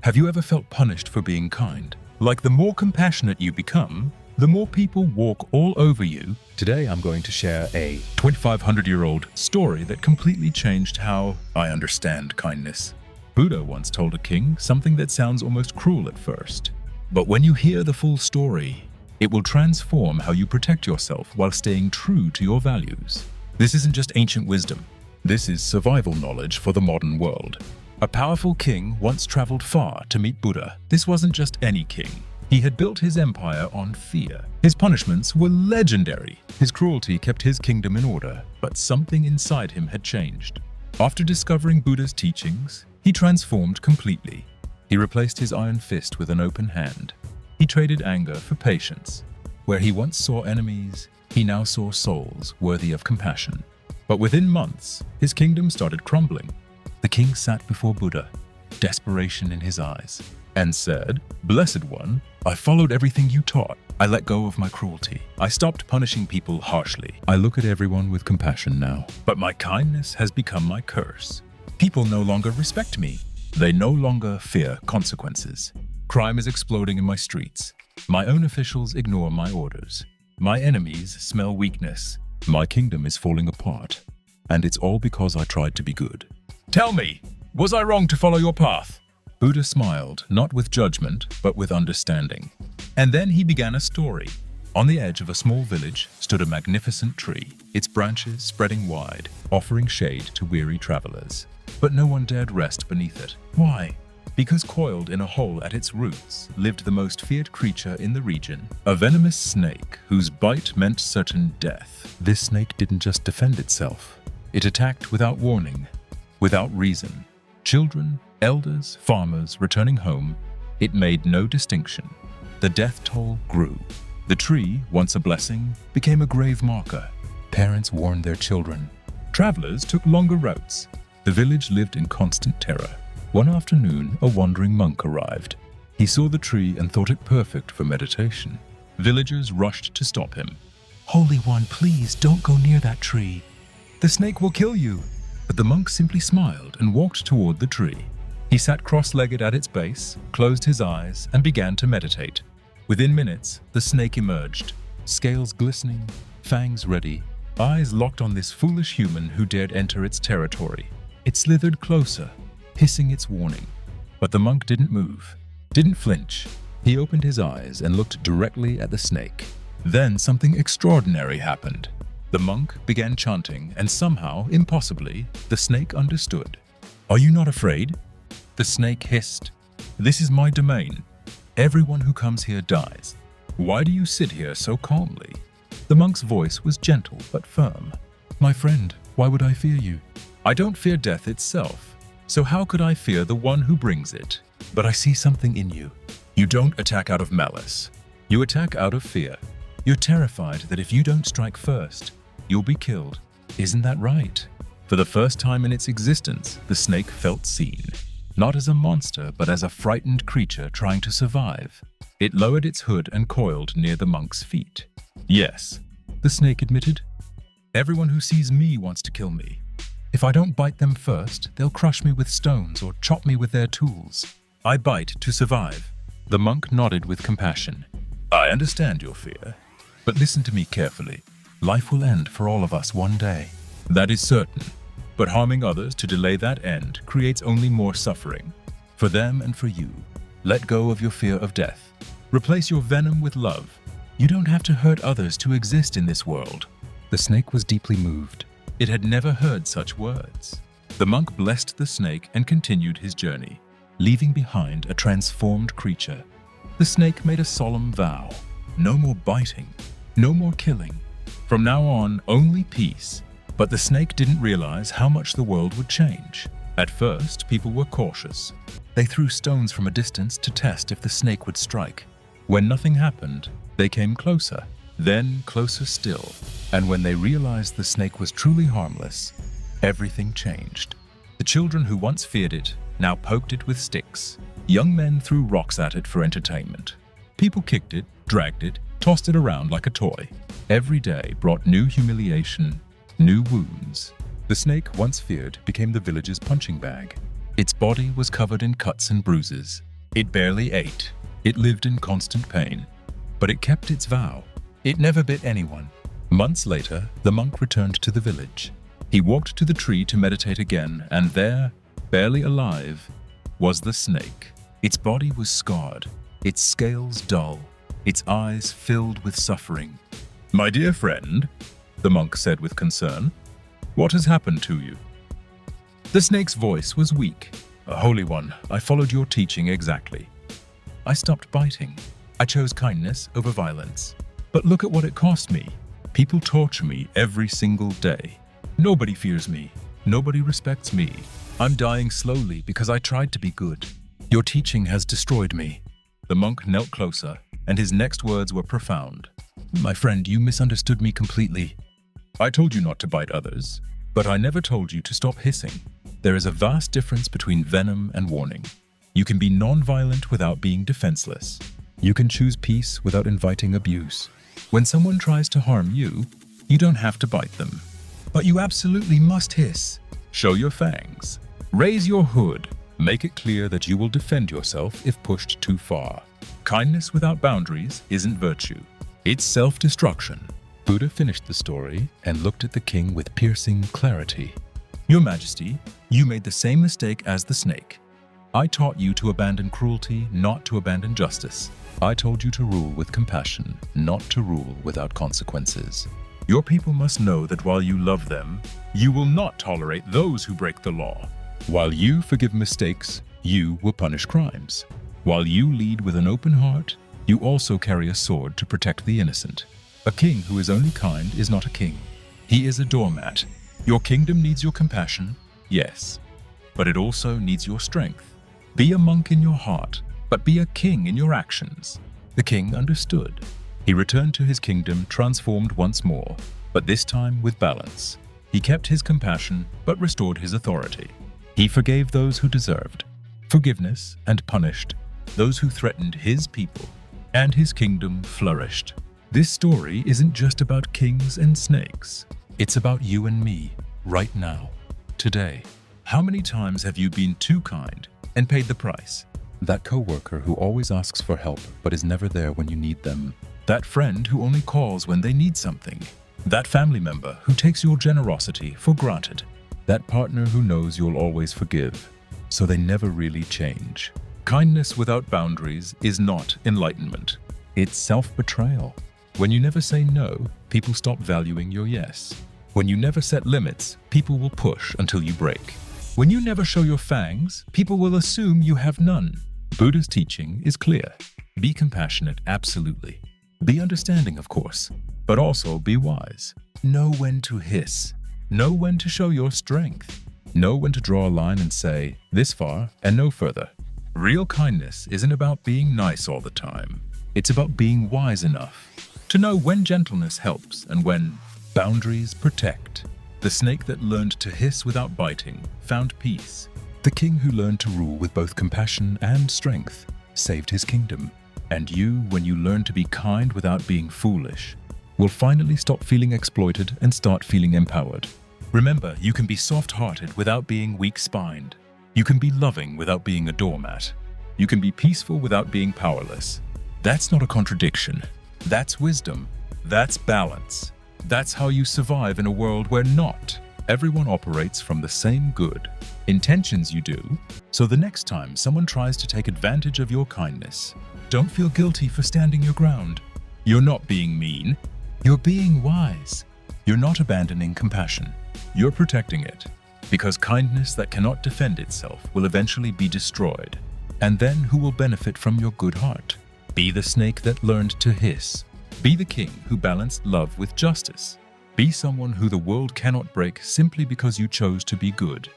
Have you ever felt punished for being kind? Like the more compassionate you become, the more people walk all over you. Today I'm going to share a 2,500-year-old story that completely changed how I understand kindness. Buddha once told a king something that sounds almost cruel at first. But when you hear the full story, it will transform how you protect yourself while staying true to your values. This isn't just ancient wisdom. This is survival knowledge for the modern world. A powerful king once traveled far to meet Buddha. This wasn't just any king. He had built his empire on fear. His punishments were legendary. His cruelty kept his kingdom in order, but something inside him had changed. After discovering Buddha's teachings, he transformed completely. He replaced his iron fist with an open hand. He traded anger for patience. Where he once saw enemies, he now saw souls worthy of compassion. But within months, his kingdom started crumbling. The king sat before Buddha, desperation in his eyes, and said, "Blessed One, I followed everything you taught. I let go of my cruelty. I stopped punishing people harshly. I look at everyone with compassion now. But my kindness has become my curse. People no longer respect me. They no longer fear consequences. Crime is exploding in my streets. My own officials ignore my orders. My enemies smell weakness. My kingdom is falling apart. And it's all because I tried to be good. Tell me, was I wrong to follow your path?" Buddha smiled, not with judgment, but with understanding. And then he began a story. On the edge of a small village stood a magnificent tree, its branches spreading wide, offering shade to weary travelers. But no one dared rest beneath it. Why? Because coiled in a hole at its roots lived the most feared creature in the region, a venomous snake whose bite meant certain death. This snake didn't just defend itself. It attacked without warning, without reason. Children, elders, farmers returning home, it made no distinction. The death toll grew. The tree, once a blessing, became a grave marker. Parents warned their children. Travelers took longer routes. The village lived in constant terror. One afternoon, a wandering monk arrived. He saw the tree and thought it perfect for meditation. Villagers rushed to stop him. "Holy One, please don't go near that tree. The snake will kill you." But the monk simply smiled and walked toward the tree. He sat cross-legged at its base, closed his eyes, and began to meditate. Within minutes, the snake emerged, scales glistening, fangs ready, eyes locked on this foolish human who dared enter its territory. It slithered closer, hissing its warning. But the monk didn't move, didn't flinch. He opened his eyes and looked directly at the snake. Then something extraordinary happened. The monk began chanting, and somehow, impossibly, the snake understood. "Are you not afraid?" The snake hissed. "This is my domain. Everyone who comes here dies. Why do you sit here so calmly?" The monk's voice was gentle but firm. "My friend, why would I fear you? I don't fear death itself, so how could I fear the one who brings it? But I see something in you. You don't attack out of malice. You attack out of fear. You're terrified that if you don't strike first, you'll be killed. Isn't that right?" For the first time in its existence, the snake felt seen. Not as a monster, but as a frightened creature trying to survive. It lowered its hood and coiled near the monk's feet. "Yes," the snake admitted. "Everyone who sees me wants to kill me. If I don't bite them first, they'll crush me with stones or chop me with their tools. I bite to survive." The monk nodded with compassion. "I understand your fear, but listen to me carefully. Life will end for all of us one day. That is certain. But harming others to delay that end creates only more suffering. For them and for you, let go of your fear of death. Replace your venom with love. You don't have to hurt others to exist in this world." The snake was deeply moved. It had never heard such words. The monk blessed the snake and continued his journey, leaving behind a transformed creature. The snake made a solemn vow. No more biting, no more killing. From now on, only peace. But the snake didn't realize how much the world would change. At first, people were cautious. They threw stones from a distance to test if the snake would strike. When nothing happened, they came closer, then closer still. And when they realized the snake was truly harmless, everything changed. The children who once feared it now poked it with sticks. Young men threw rocks at it for entertainment. People kicked it, dragged it, tossed it around like a toy. Every day brought new humiliation, new wounds. The snake, once feared, became the village's punching bag. Its body was covered in cuts and bruises. It barely ate. It lived in constant pain. But it kept its vow. It never bit anyone. Months later, the monk returned to the village. He walked to the tree to meditate again, and there, barely alive, was the snake. Its body was scarred, its scales dull, its eyes filled with suffering. "My dear friend," the monk said with concern, "what has happened to you?" The snake's voice was weak. "Holy One, I followed your teaching exactly. I stopped biting. I chose kindness over violence. But look at what it cost me. People torture me every single day. Nobody fears me. Nobody respects me. I'm dying slowly because I tried to be good. Your teaching has destroyed me." The monk knelt closer, and his next words were profound. "My friend, you misunderstood me completely. I told you not to bite others, but I never told you to stop hissing. There is a vast difference between venom and warning. You can be non-violent without being defenseless. You can choose peace without inviting abuse. When someone tries to harm you, you don't have to bite them. But you absolutely must hiss. Show your fangs. Raise your hood. Make it clear that you will defend yourself if pushed too far. Kindness without boundaries isn't virtue. It's self-destruction." Buddha finished the story and looked at the king with piercing clarity. "Your Majesty, you made the same mistake as the snake. I taught you to abandon cruelty, not to abandon justice. I told you to rule with compassion, not to rule without consequences. Your people must know that while you love them, you will not tolerate those who break the law. While you forgive mistakes, you will punish crimes. While you lead with an open heart, you also carry a sword to protect the innocent. A king who is only kind is not a king. He is a doormat. Your kingdom needs your compassion, yes, but it also needs your strength. Be a monk in your heart, but be a king in your actions." The king understood. He returned to his kingdom transformed once more, but this time with balance. He kept his compassion, but restored his authority. He forgave those who deserved forgiveness and punished those who threatened his people, and his kingdom flourished. This story isn't just about kings and snakes. It's about you and me, right now, today. How many times have you been too kind and paid the price? That coworker who always asks for help but is never there when you need them. That friend who only calls when they need something. That family member who takes your generosity for granted. That partner who knows you'll always forgive, so they never really change. Kindness without boundaries is not enlightenment. It's self-betrayal. When you never say no, people stop valuing your yes. When you never set limits, people will push until you break. When you never show your fangs, people will assume you have none. Buddha's teaching is clear. Be compassionate, absolutely. Be understanding, of course, but also be wise. Know when to hiss. Know when to show your strength. Know when to draw a line and say, this far and no further. Real kindness isn't about being nice all the time. It's about being wise enough to know when gentleness helps and when boundaries protect. The snake that learned to hiss without biting found peace. The king who learned to rule with both compassion and strength saved his kingdom. And you, when you learn to be kind without being foolish, will finally stop feeling exploited and start feeling empowered. Remember, you can be soft-hearted without being weak-spined. You can be loving without being a doormat. You can be peaceful without being powerless. That's not a contradiction. That's wisdom. That's balance. That's how you survive in a world where not everyone operates from the same good intentions you do. So the next time someone tries to take advantage of your kindness, don't feel guilty for standing your ground. You're not being mean. You're being wise. You're not abandoning compassion. You're protecting it. Because kindness that cannot defend itself will eventually be destroyed. And then who will benefit from your good heart? Be the snake that learned to hiss. Be the king who balanced love with justice. Be someone who the world cannot break simply because you chose to be good.